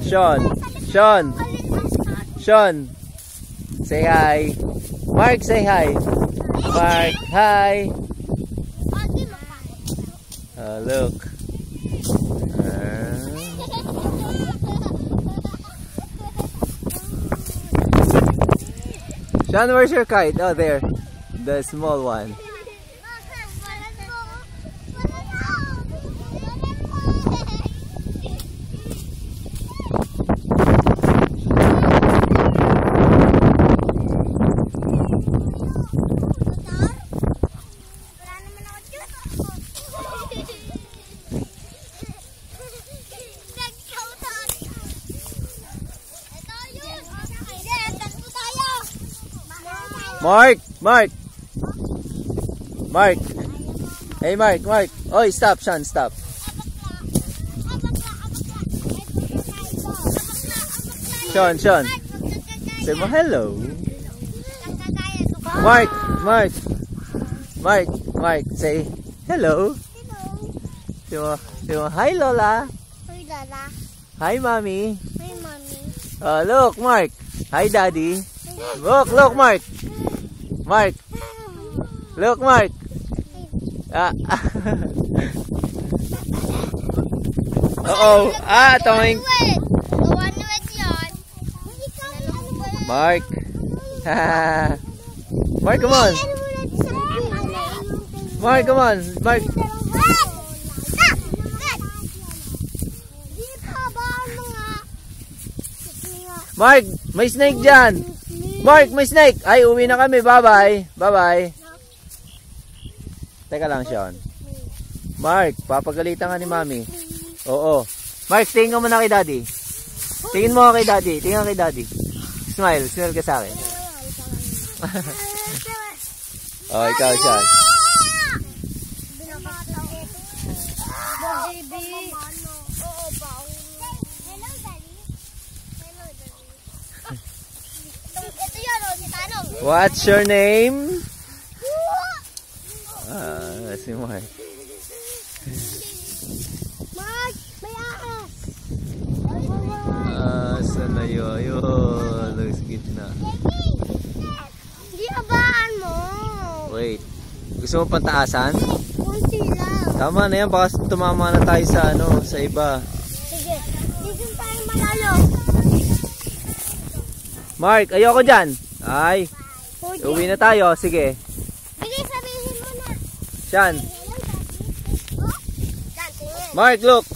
Sean. Sean. Sean. Say hi. Mark, say hi. Mark, hi. Look. Sean, where's your kite? Oh, there. The small one. Mark! Mark! Mark! Hey, Mark! Mark! Oh, stop, Sean, stop. Sean, Sean. Say mo hello. Mark! Mark! Mark! Mark! Say hello. Say mo, hi, Lola. Hi, Lola. Hi, Mommy. Hi, Mommy. Look, Mark. Hi, Daddy. Look, Mark. Mark. Look, Mark. Uh-oh. Tawing. Mark. Mark, come on. Mark, come on. Mark. Mark, may snake dyan. Mark, may snake. Ay, uwi na kami. Bye-bye. Bye-bye. Teka lang, Sean. Mark, papagalitan ka ni Mami. Oo. Mark, tingin ka muna kay Daddy. Tingin mo kay Daddy. Tingin kay Daddy. Smile. Smile ka sa akin. Oh, ikaw, Sean. What's your name? Si Mark. Mark, may ahas. Saan na yun? Ayun. Sa gitna. Hindi abaan mo. Wait. Gusto mo pataasan? Kunti lang. Tama na yan. Baka tumama na tayo sa sa iba. Sige. Dito tayo malalo. Mark, ayoko dyan. Ay. Uwi na tayo. Sige. Sige, sabihin mo na. Sean. Mark, look.